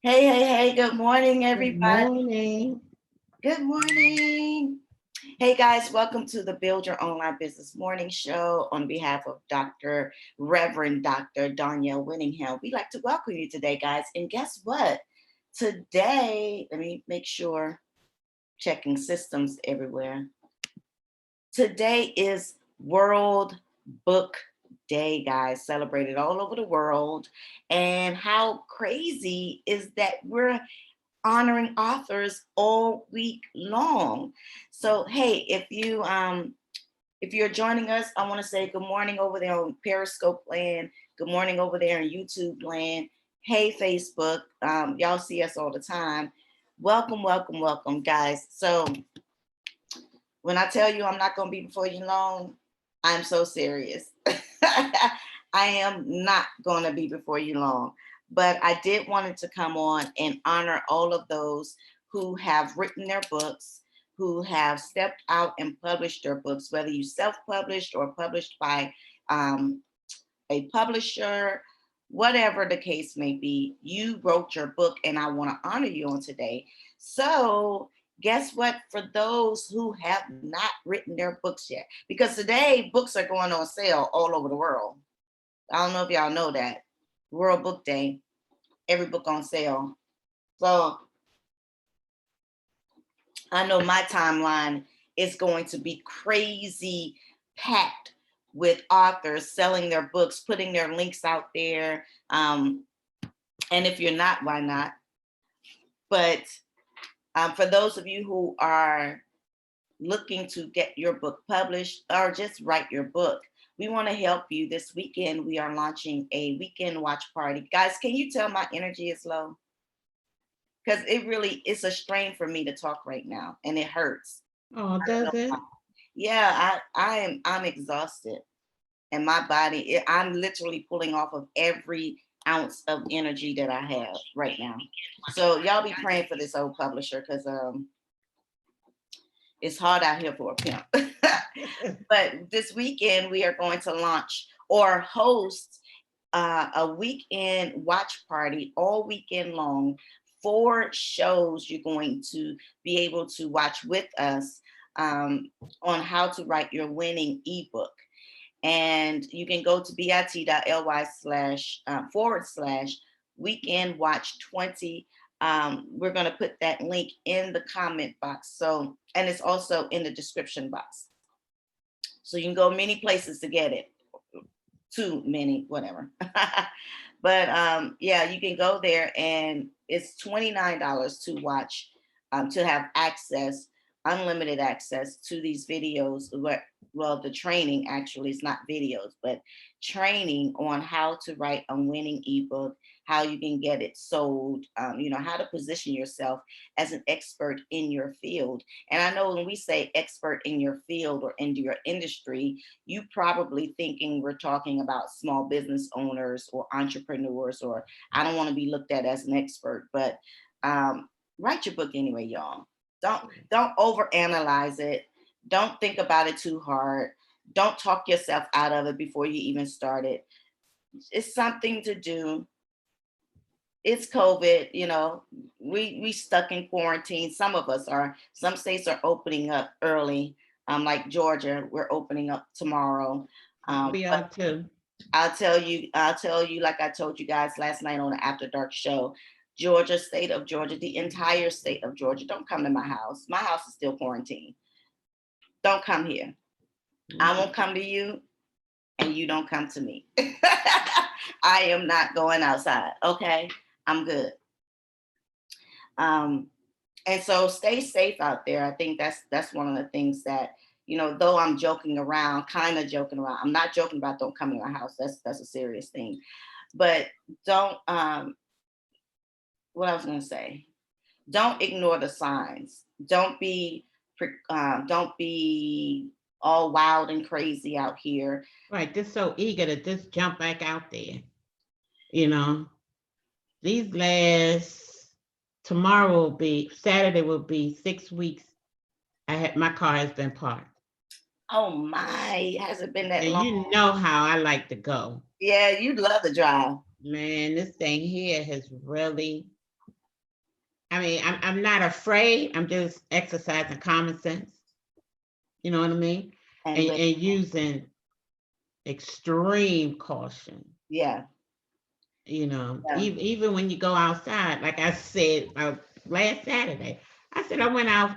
Hey, hey, hey, good morning, Good everybody. morning. Good morning. Hey, guys, welcome to the Build Your Online Business Morning Show on behalf of Reverend Dr. Danielle Winningham. We'd like to welcome you today, guys. And guess what? Today, let me make sure, checking systems everywhere. Today is World Book Day, guys, celebrated all over the world. And how crazy is that we're honoring authors all week long. So hey, if you're joining us, I want to say good morning over there on Periscope land. Good morning over there on YouTube land. Hey Facebook, y'all see us all the time. Welcome, welcome, welcome, guys. So when I tell you I'm not going to be before you long, I'm so serious. I am not going to be before you long. But I did wanted to come on and honor all of those who have written their books, who have stepped out and published their books, whether you self-published or published by um, a publisher, whatever the case may be, you wrote your book and I want to honor you on today. So guess what? For those who have not written their books yet, because today books are going on sale all over the world. I don't know if y'all know that. World Book Day, every book on sale. So I know my timeline is going to be crazy packed with authors selling their books, putting their links out there. And if you're not, why not? But for those of you who are looking to get your book published or just write your book, we want to help you. This weekend, we are launching a weekend watch party. Guys, can you tell my energy is low? Because it's a strain for me to talk right now and it hurts. Oh, does it? Yeah, I'm exhausted and my body, I'm literally pulling off of every ounce of energy that I have right now. So y'all be praying for this old publisher because it's hard out here for a pimp. But this weekend we are going to launch or host a weekend watch party all weekend long. 4 shows you're going to be able to watch with us on how to write your winning ebook. And you can go to bit.ly//weekend watch 20. We're going to put that link in the comment box. So, and it's also in the description box. So you can go many places to get it. Too many, whatever. But yeah, you can go there and it's $29 to watch, to have access, unlimited access to these videos. Well, the training actually is not videos, but training on how to write a winning ebook, how you can get it sold, how to position yourself as an expert in your field. And I know when we say expert in your field or into your industry, you probably thinking we're talking about small business owners or entrepreneurs, or I don't want to be looked at as an expert, but write your book anyway, y'all. Don't overanalyze it. Don't think about it too hard. Don't talk yourself out of it before you even start it. It's something to do. It's COVID, we stuck in quarantine. Some of us are. Some states are opening up early, like Georgia. We're opening up tomorrow. We But are too. I'll tell you, like I told you guys last night on the After Dark show, Georgia, state of Georgia, the entire state of Georgia, don't come to my house. My house is still quarantined. Don't come here. I won't come to you, and you don't come to me. I am not going outside. Okay, I'm good. Um, and so stay safe out there. I think that's one of the things that, though I'm joking around, kind of joking around. I'm not joking about don't come to my house. That's a serious thing. But don't what I was gonna say. Don't ignore the signs. Don't be all wild and crazy out here. Right, just so eager to just jump back out there. You know, these tomorrow will be, Saturday will be 6 weeks. My car has been parked. Oh my, has it been that And long? you know how I like to go. Yeah, you'd love to drive. Man, this thing here has really I mean, I'm not afraid. I'm just exercising common sense. You know what I mean? And with, And using extreme caution. yeah, You know, yeah. even when you go outside, like I said last Saturday, I said I went out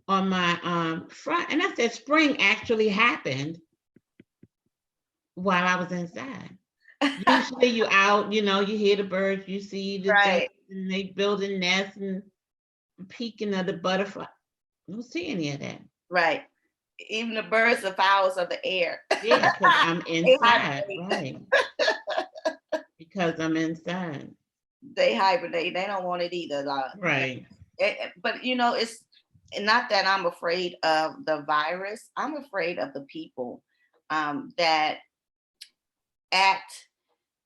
on my front, and I said spring actually happened while I was inside. Usually you out, you know, you hear the birds, you see the things, Right, and they building nests and peeking of the butterfly. I don't see any of that. right. Even the birds, the fowls of the air. Yeah, because I'm They inside, hibernate. right? Because I'm inside, They hibernate. They don't want it either. right? But you know, it's not that I'm afraid of the virus. I'm afraid of the people that act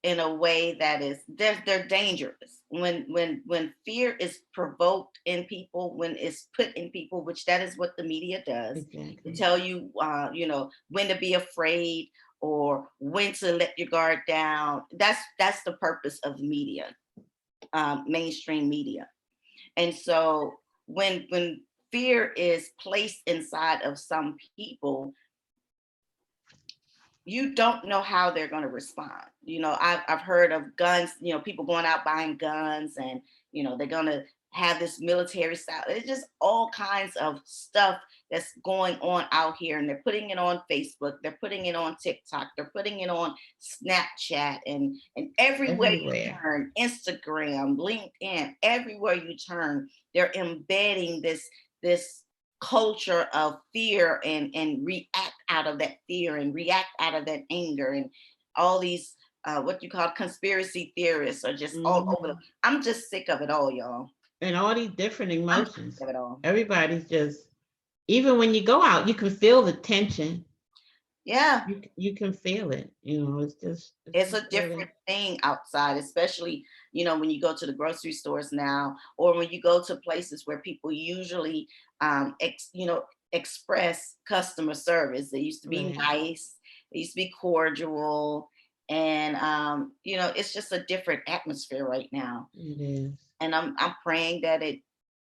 in a way that is they're dangerous. When fear is provoked in people, when it's put in people, which that is what the media does, to Exactly. tell you, you know, when to be afraid or when to let your guard down. That's the purpose of media, mainstream media. And so when fear is placed inside of some people, you don't know how they're going to respond. You know, I've heard of guns, you know, people going out buying guns and, you know, they're going to have this military style. It's just all kinds of stuff that's going on out here. And they're putting it on Facebook. They're putting it on TikTok. They're putting it on Snapchat and everywhere you Everywhere. turn, Instagram, LinkedIn, everywhere you turn, they're embedding this culture of fear and react out of that fear and react out of that anger and all these what you call conspiracy theorists are just all over Mhm. I'm just sick of it all, y'all. And all these different I'm sick emotions. of it all. Everybody's just, even when you go out, you can feel the tension. Yeah, You can feel it. You know, it's it's just a really different thing outside, especially, you know, when you go to the grocery stores now, or when you go to places where people usually you know, express customer service. They used to be right. nice, they used to be cordial, and you know, it's just a different atmosphere right now. It is. And I'm praying that it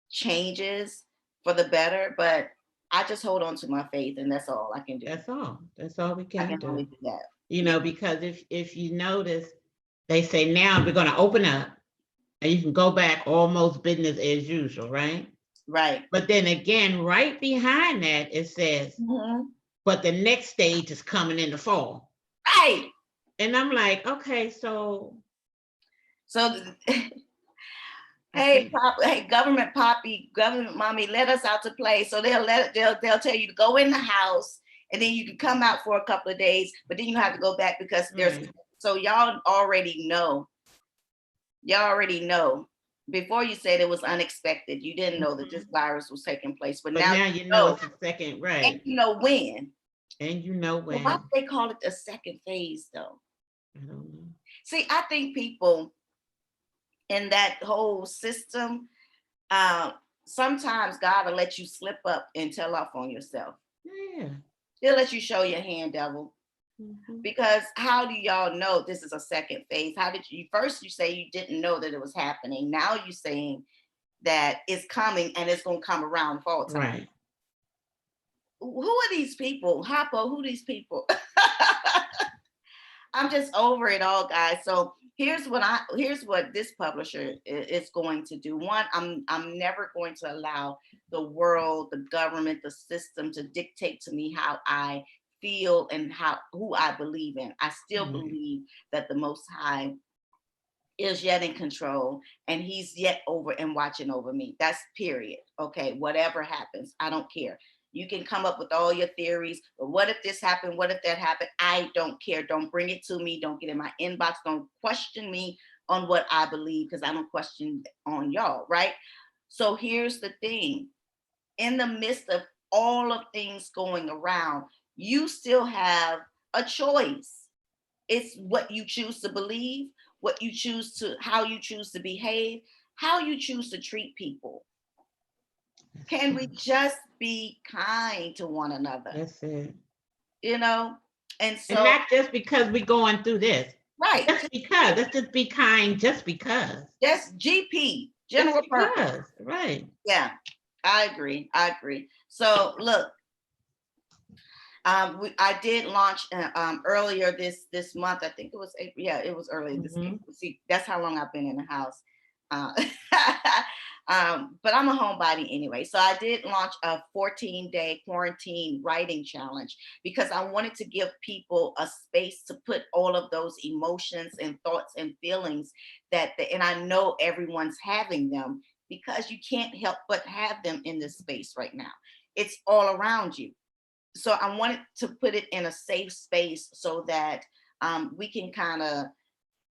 changes for the better, but I just hold on to my faith, and that's all I can do. That's all. That's all we I can can only do. do that. You Yeah, know, because if you notice, they say now we're going to open up and you can go back almost business as usual, right? right. But then again, right behind that, it says, Mhm. but the next stage is coming in the fall. Right. And I'm like, okay, so So, I hey, can't. pop, hey, government poppy, government mommy, let us out to play. So they'll tell you to go in the house, and then you can come out for a couple of days, but then you have to go back because there's Right. so y'all already know. Y'all already know. Before you said it was unexpected, you didn't know that this Mhm. virus was taking place, but But now now you you know know, it's a second, and right? you know when. And you know But why do when. they call it the second phase though? I don't know. See, I think people in that whole system, uh, sometimes God will let you slip up and tell off on yourself. Yeah. He'll let you show your hand, devil. Mhm. Because how do y'all know this is a second phase? How did you first you say you didn't know that it was happening? Now you're saying that it's coming and it's gonna come around fall time. Right. Who are these people? Hoppo, who these people? I'm just over it all, guys. So here's what this publisher is going to do. One, I'm never going to allow the world, the government, the system to dictate to me how I feel and how who I believe in. I still Right. believe that the Most High is yet in control and he's yet over and watching over me. That's period. Okay, whatever happens, I don't care. You can come up with all your theories, but what if this happened? What if that happened? I don't care. Don't bring it to me. Don't get in my inbox. Don't question me on what I believe because I don't question on y'all, right? So here's the thing. In the midst of all of things going around, you still have a choice. It's what you choose to believe, what you choose to, how you choose to behave, how you choose to treat people. That's Can we true. just be kind to one another? That's it. You know? And And so, not just because we're going through this. right, Just because. Let's just be kind just because. just GP. Yes, General it purpose. does. Right. Yeah, I agree. I agree. So look, I did launch earlier this month. I think it was April. Yeah, it was earlier this Mhm. April. See, that's how long I've been in the house. Uh, but I'm a homebody anyway. So I did launch a 14-day quarantine writing challenge because I wanted to give people a space to put all of those emotions and thoughts and feelings and I know everyone's having them because you can't help but have them in this space right now. It's all around you. So I wanted to put it in a safe space so that we can kind of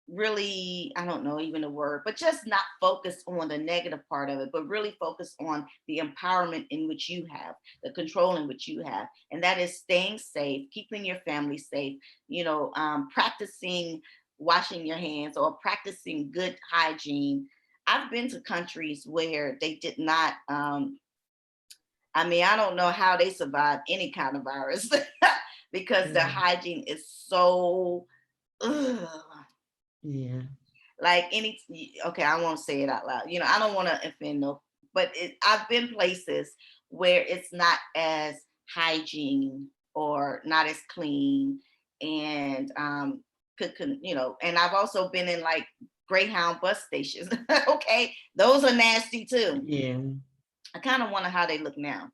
really, I don't know even the word, but just not focus on the negative part of it, but really focus on the empowerment in which you have, the control in which you have. And that is staying safe, keeping your family safe, practicing washing your hands or practicing good hygiene. I've been to countries where they did not I mean, I don't know how they survive any kind of virus because the Yeah. hygiene is so ugh, Yeah. like any. Okay, I won't say it out loud. I don't want to offend no, but I've been places where it's not as hygiene or not as clean, and and I've also been in like Greyhound bus stations. Okay, those are nasty too. Yeah. I kind of wonder how they look now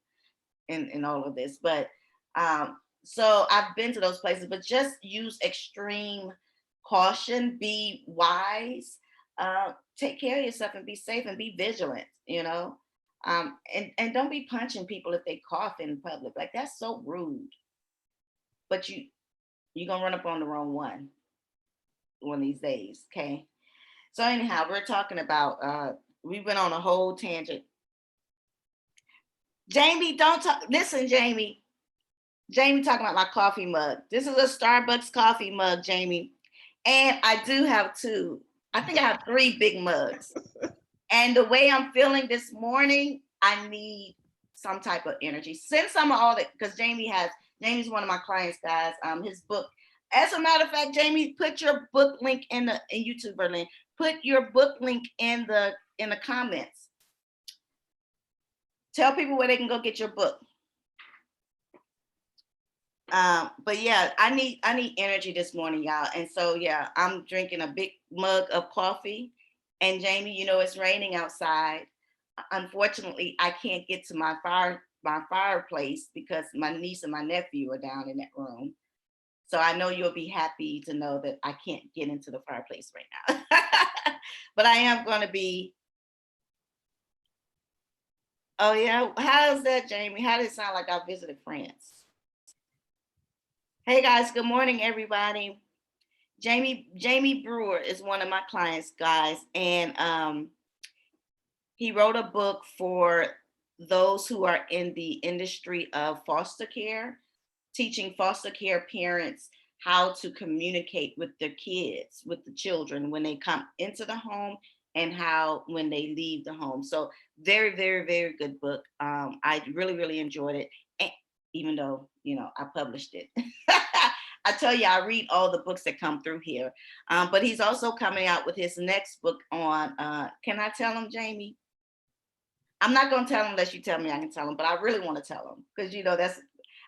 in all of this. But so I've been to those places, but just use extreme caution, be wise, take care of yourself and be safe and be vigilant. And don't be punching people if they cough in public. Like that's so rude. But you're gonna run up on the wrong one of these days, okay? So anyhow, we're talking about we went on a whole tangent. Jamie, don't talk. Listen, Jamie. Jamie talking about my coffee mug. This is a Starbucks coffee mug, Jamie. And I do have two. I think I have three big mugs. And the way I'm feeling this morning, I need some type of energy. Send some of all that because Jamie's one of my clients, guys. His book. As a matter of fact, Jamie, put your book link in YouTube, Berlin. Put your book link in the comments. Tell people where they can go get your book. But yeah, I need energy this morning, y'all. And so yeah, I'm drinking a big mug of coffee. And Jamie, it's raining outside. Unfortunately, I can't get to my fireplace because my niece and my nephew are down in that room. So I know you'll be happy to know that I can't get into the fireplace right now. But I am going to be. Oh yeah, how's that, Jamie? How does it sound like I visited France? Hey guys, good morning, everybody. Jamie Brewer is one of my clients, guys, and he wrote a book for those who are in the industry of foster care, teaching foster care parents how to communicate with their kids, with the children when they come into the home and how when they leave the home. So very, very, very good book. I really, really enjoyed it, and even though I published it. I tell you, I read all the books that come through here. But he's also coming out with his next book on. Can I tell him, Jamie? I'm not going to tell him unless you tell me I can tell him, but I really want to tell him because that's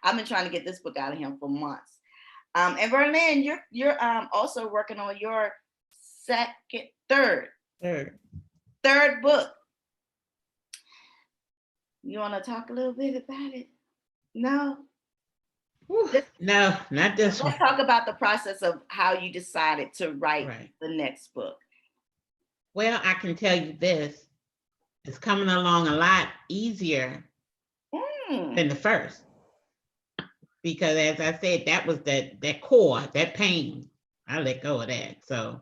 I've been trying to get this book out of him for months. And Verlin, you're also working on your second, third, Third. third book. You want to talk a little bit about it? No. No, not this Let's one. talk about the process of how you decided to write Right. the next book. Well, I can tell you this. It's coming along a lot easier than the first. Because as I said, that was that core, that pain. I let go of that. So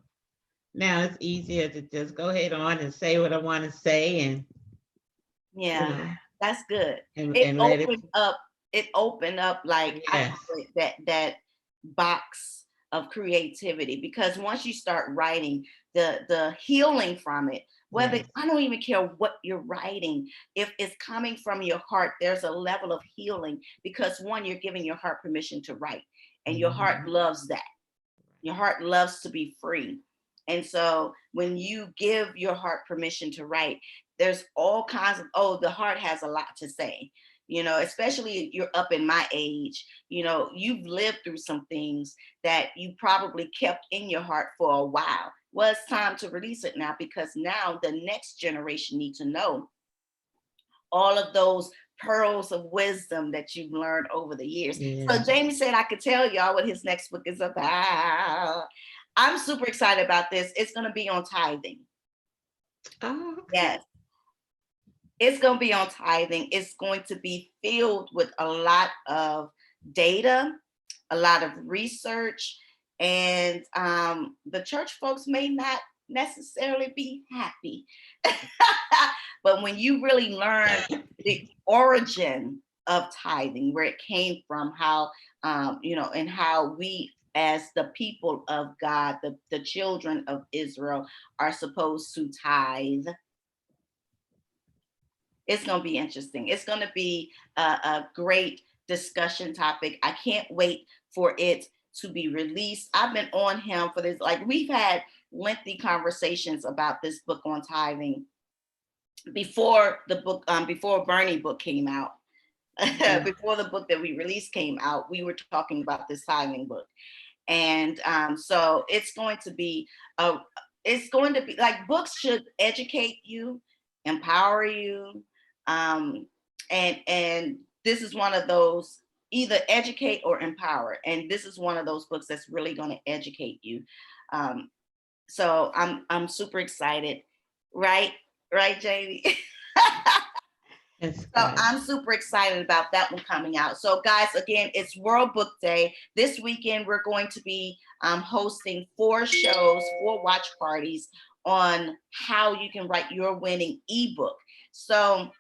now it's easier to just go ahead on and say what I want to say and Yeah, that's good. and let it. It opened up like I Yes. call it that box of creativity because once you start writing, the healing from it, whether Yes. I don't even care what you're writing, if it's coming from your heart, there's a level of healing because one, you're giving your heart permission to write, and your heart loves that. Your heart loves to be free. And so when you give your heart permission to write, there's all kinds of, oh, the heart has a lot to say, especially if you're up in my age, you've lived through some things that you probably kept in your heart for a while. Well, it's time to release it now, because now the next generation needs to know all of those pearls of wisdom that you've learned over the years. Yeah. So Jamie said I could tell y'all what his next book is about. I'm super excited about this. It's going to be on tithing. Oh, okay. Yes. It's going to be on tithing. It's going to be filled with a lot of data, a lot of research, and the church folks may not necessarily be happy. But when you really learn the origin of tithing, where it came from, how, and how we as the people of God, the children of Israel, are supposed to tithe, it's going to be interesting. It's going to be a great discussion topic. I can't wait for it to be released. I've been on him for this. Like, we've had lengthy conversations about this book on tithing before the book, before Bernie book came out. Before the book that we released came out, we were talking about this tithing book. And so it's going to be like, books should educate you, empower you, and this is one of those, either educate or empower. And this is one of those books that's really going to educate you. So I'm super excited, right, Jamie? That's So good. I'm super excited about that one coming out. So guys, again, it's World Book Day. This weekend, we're going to be hosting 4 shows, 4 watch parties on how you can write your winning ebook. So,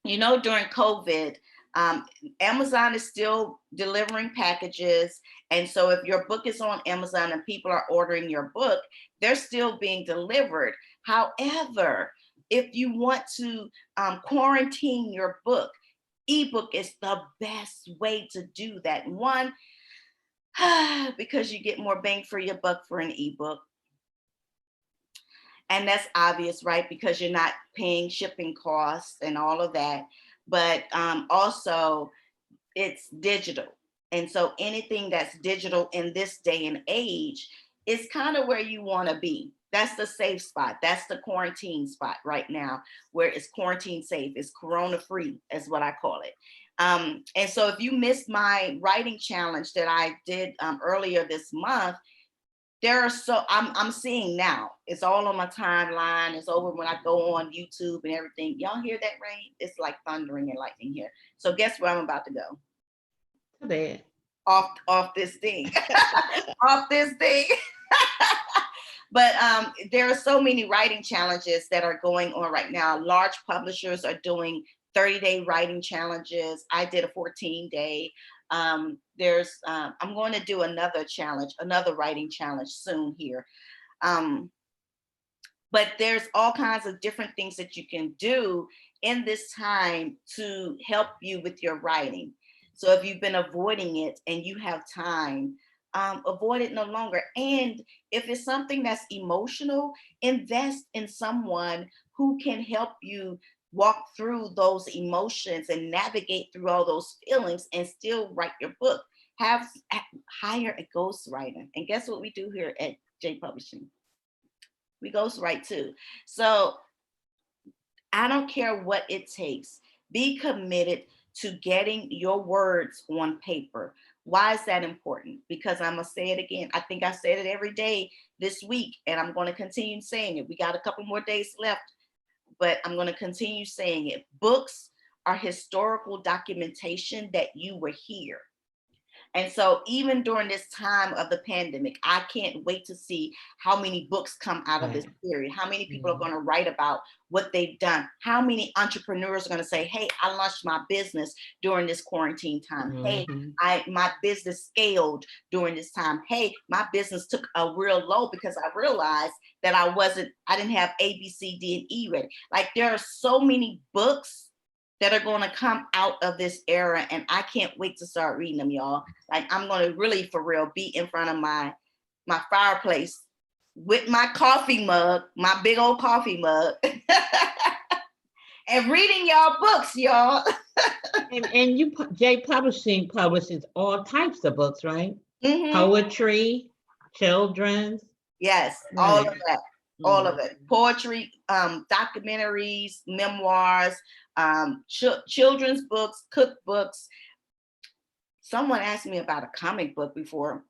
during COVID, Amazon is still delivering packages. And so if your book is on Amazon and people are ordering your book, they're still being delivered. However, if you want to quarantine your book, ebook is the best way to do that. One, because you get more bang for your buck for an ebook. And that's obvious, right? Because you're not paying shipping costs and all of that. But also, it's digital. And so anything that's digital in this day and age is kind of where you want to be. That's the safe spot. That's the quarantine spot right now, where it's quarantine safe. It's corona free, is what I call it. And so if you missed my writing challenge that I did earlier this month, I'm seeing now, it's all on my timeline. It's over when I go on YouTube and everything. Y'all hear that rain? It's like thundering and lightning here. So guess where I'm about to go? Bad. Off this thing. Off this thing. But there are so many writing challenges that are going on right now. Large publishers are doing 30-day writing challenges. I did a 14-day. I'm going to do another writing challenge soon here. But there's all kinds of different things that you can do in this time to help you with your writing. So if you've been avoiding it and you have time, avoid it no longer. And if it's something that's emotional, invest in someone who can help you walk through those emotions and navigate through all those feelings and still write your book. Hire a ghostwriter. And guess what we do here at J Publishing? We ghostwrite too. So I don't care what it takes. Be committed to getting your words on paper. Why is that important? Because I'm going to say it again. I think I said it every day this week, and I'm going to continue saying it. We got a couple more days left, but I'm going to continue saying it. Books are historical documentation that you were here. And so even during this time of the pandemic, I can't wait to see how many books come out of this period, how many people are going to write about what they've done, how many entrepreneurs are going to say, hey, I launched my business during this quarantine time. Hey, my business scaled during this time. Hey, my business took a real low because I realized that I didn't have A, B, C, D, and E ready. Like, there are so many books that are going to come out of this era, and I can't wait to start reading them, y'all. Like, I'm going to really, for real, be in front of my fireplace with my coffee mug, my big old coffee mug, and reading y'all books, y'all. And J Publishing publishes all types of books, right? Mm-hmm. Poetry, children's, Yes, all right? of that, all of it. Poetry, documentaries, memoirs, children's books, cookbooks. Someone asked me about a comic book before.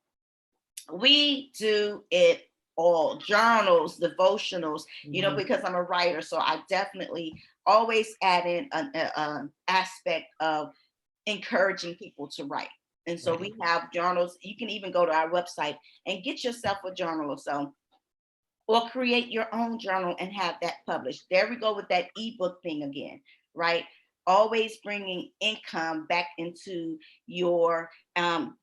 We do it all, journals, devotionals, because I'm a writer. So I definitely always add in an aspect of encouraging people to write. And so we have journals. You can even go to our website and get yourself a journal or so, or create your own journal and have that published. There we go with that ebook thing again, right? Always bringing income back into your,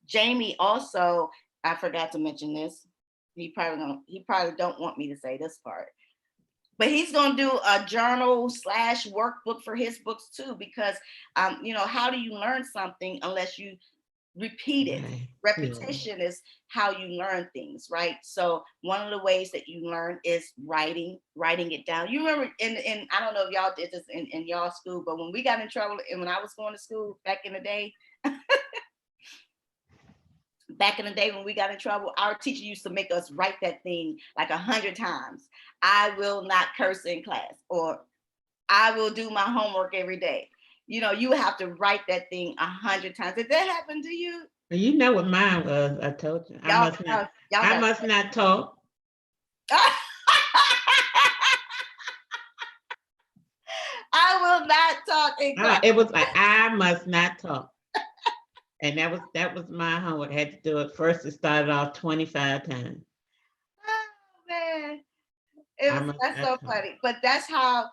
Jamie also, I forgot to mention this. He probably don't want me to say this part, but he's going to do a journal / workbook for his books too, because, how do you learn something unless you repeat it? Right. Repetition is how you learn things, right? So one of the ways that you learn is writing it down. You remember in I don't know if y'all did this in y'all school, but when we got in trouble and when I was going to school back in the day, when we got in trouble, our teacher used to make us write that thing like 100 times. I will not curse in class, or I will do my homework every day. You have to write that thing 100 times. Did that happen to you? You know what mine was. I told you. Y'all I must not talk. I will not talk in class. It was like, I must not talk. And that was my homework. I had to do it first. It started off 25 times. Oh man, that's so funny. But that's how,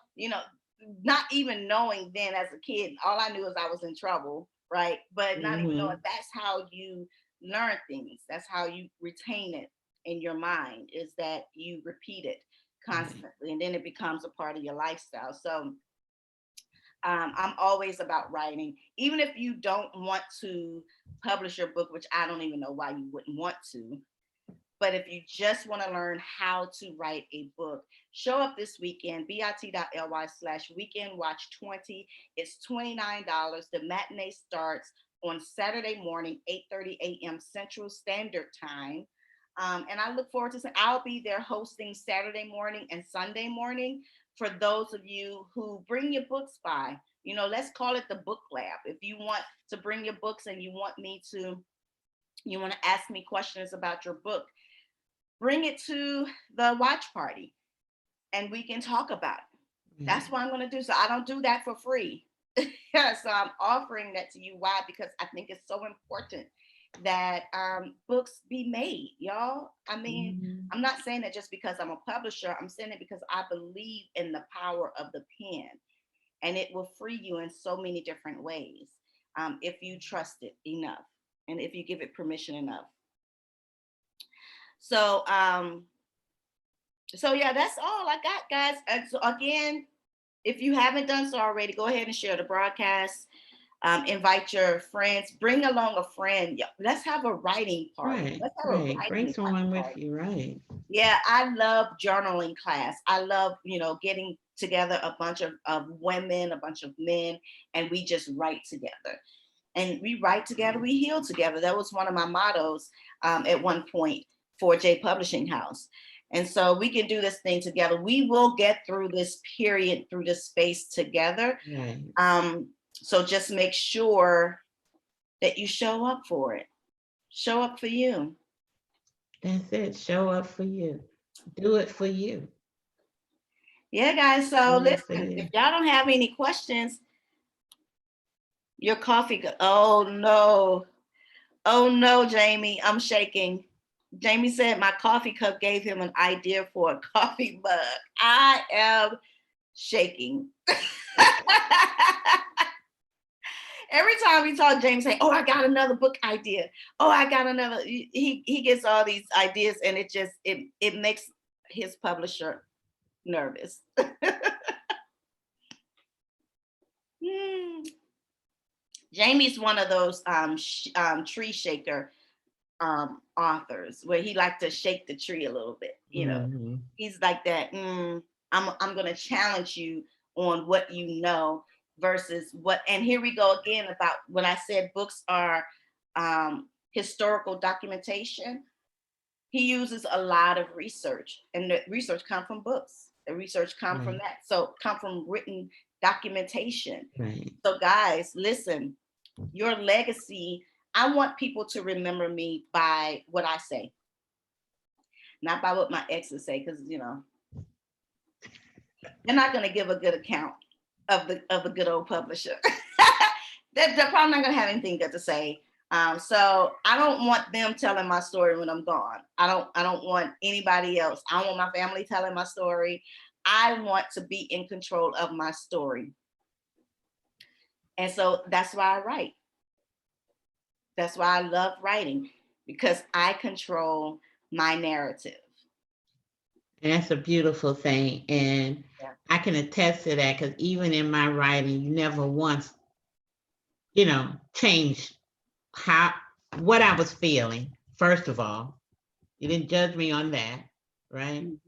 not even knowing then as a kid, all I knew is I was in trouble, right? But not even knowing, that's how you learn things. That's how you retain it in your mind, is that you repeat it constantly, and then it becomes a part of your lifestyle. So I'm always about writing, even if you don't want to publish your book, which I don't even know why you wouldn't want to. But if you just want to learn how to write a book, show up this weekend, bit.ly/weekendwatch20. It's $29. The matinee starts on Saturday morning, 8:30 a.m. Central Standard Time. And I look forward to saying I'll be there hosting Saturday morning and Sunday morning for those of you who bring your books by. Let's call it the book lab. If you want to bring your books and you want to ask me questions about your book, bring it to the watch party and we can talk about it. That's what I'm going to do. So I don't do that for free. So I'm offering that to you. Why? Because I think it's so important that books be made, y'all. I mean, I'm not saying that just because I'm a publisher. I'm saying it because I believe in the power of the pen, and it will free you in so many different ways if you trust it enough and if you give it permission enough. So yeah, that's all I got, guys. And so again, if you haven't done so already, go ahead and share the broadcast. Invite your friends. Bring along a friend. Let's have a writing party. Let's have a writing Bring someone party. with you, right? Yeah, I love journaling class. I love, getting together a bunch of women, a bunch of men, and we just write together. And we write together, we heal together. That was one of my mottos at one point for J Publishing House. And so we can do this thing together. We will get through this period, through this space together. Right. So just make sure that you show up for it. Show up for you. That's it. Show up for you. Do it for you. Yeah, guys. So listen, if y'all don't have any questions, your coffee. Oh no, Jamie, I'm shaking. Jamie said my coffee cup gave him an idea for a coffee mug. I am shaking. Every time we talk, James say, "Oh, I got another book idea. Oh, I got another." He gets all these ideas, and it makes his publisher nervous. Jamie's one of those tree shaker authors where he liked to shake the tree a little bit. Mhm. He's like that. I'm going to challenge you on what you know versus what. And here we go again about when I said books are historical documentation. He uses a lot of research, and the research come from books. The research come from Right. that. So come from written documentation. Right. So guys, listen, your legacy, I want people to remember me by what I say, not by what my exes say, because they're not going to give a good account of the good old publisher. They're probably not going to have anything good to say. So I don't want them telling my story when I'm gone. I don't want anybody else. I want my family telling my story. I want to be in control of my story. And so that's why I write. That's why I love writing, because I control my narrative. And that's a beautiful thing. And Yeah. I can attest to that because even in my writing, you never once, changed what I was feeling. First of all, you didn't judge me on that, right? Mhm.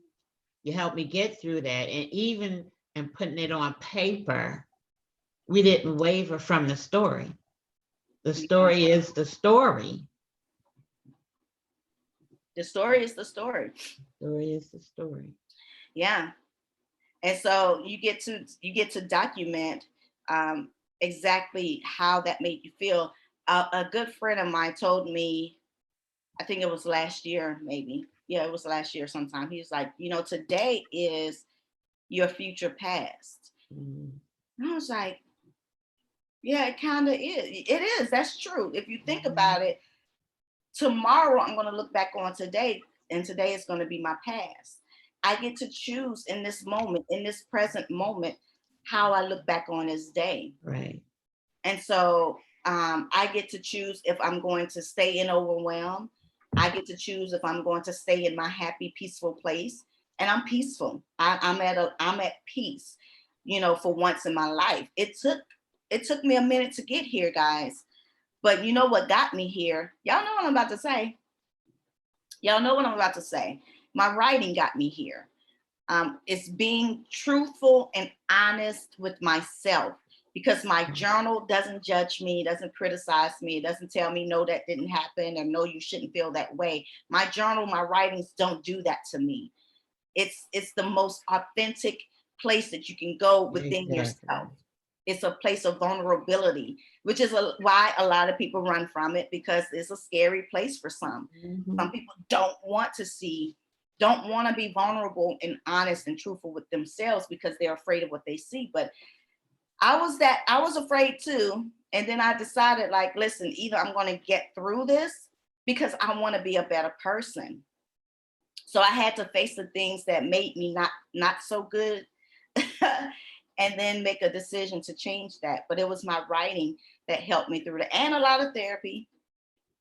You helped me get through that. And even in putting it on paper, we didn't waver from the story. The Yeah. story is the story. The story is the story. Story is the story. Yeah. And so you get to document exactly how that made you feel. A good friend of mine told me, I think it was last year, maybe. Yeah, it was last year sometime. He was like, today is your future past. Mhm. And I was like, yeah, it kind of is. It is. That's true. If you think Mhm. about it, tomorrow I'm going to look back on today, and today is going to be my past. I get to choose in this moment, in this present moment, how I look back on this day. Right. And so I get to choose if I'm going to stay in overwhelm. I get to choose if I'm going to stay in my happy, peaceful place. And I'm peaceful. I'm at peace, for once in my life. It took me a minute to get here, guys. But you know what got me here? Y'all know what I'm about to say. Y'all know what I'm about to say. My writing got me here. It's being truthful and honest with myself, because my journal doesn't judge me, doesn't criticize me, doesn't tell me no, that didn't happen, or no, you shouldn't feel that way. My journal, my writings don't do that to me. It's the most authentic place that you can go within Exactly. yourself. It's a place of vulnerability, which is why a lot of people run from it, because it's a scary place for some. Some Mhm. people don't want to be vulnerable and honest and truthful with themselves because they're afraid of what they see. But I was afraid too. And then I decided, like, listen, either I'm going to get through this because I want to be a better person. So I had to face the things that made me not so good, and then make a decision to change that. But it was my writing that helped me through it, and a lot of therapy.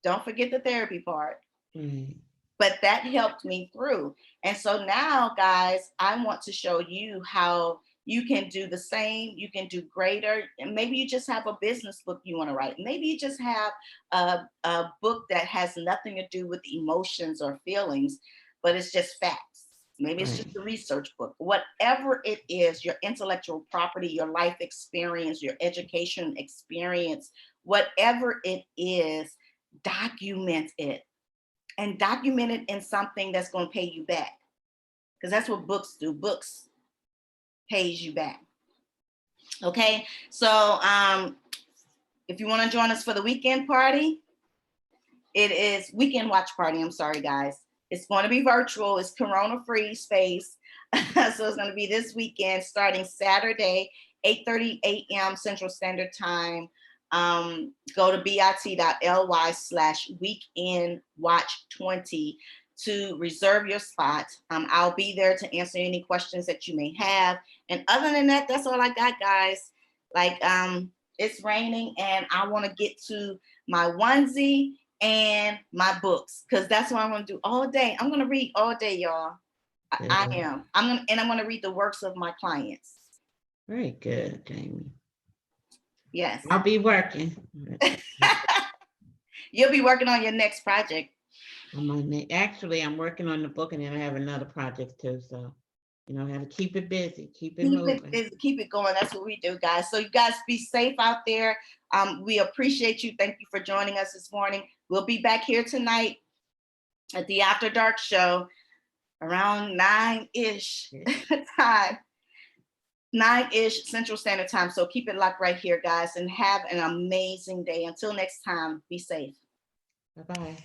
Don't forget the therapy part. Right. But that helped me through. And so now, guys, I want to show you how you can do the same. You can do greater. And maybe you just have a business book you want to write. Maybe you just have a book that has nothing to do with emotions or feelings, but it's just facts. Maybe it's just Right. a research book. Whatever it is, your intellectual property, your life experience, your education experience, whatever it is, document it, and document it in something that's going to pay you back, because that's what books do. Books pays you back. Okay, so if you want to join us for the weekend party, it is weekend watch party. I'm sorry, guys. It's going to be virtual. It's corona free space. So it's going to be this weekend starting Saturday, 8:30 a.m. Central Standard Time. Go to bit.ly/weekend watch 20 to reserve your spot. I'll be there to answer any questions that you may have. And other than that, that's all I got, guys. Like, it's raining and I want to get to my onesie and my books, because that's what I'm going to do all day. I'm going to read all day, y'all. I Good. am. I'm going to read the works of my clients. Very good, Jamie. Yes. I'll be working. You'll be working on your next project. Actually, I'm working on the book, and then I have another project too. So, I got to keep it busy, keep it Keep it moving. busy, keep it going. That's what we do, guys. So you guys be safe out there. We appreciate you. Thank you for joining us this morning. We'll be back here tonight at the After Dark show around 9-ish time. 9-ish Central Standard Time. So keep it locked right here, guys, and have an amazing day. Until next time, be safe. Bye-bye.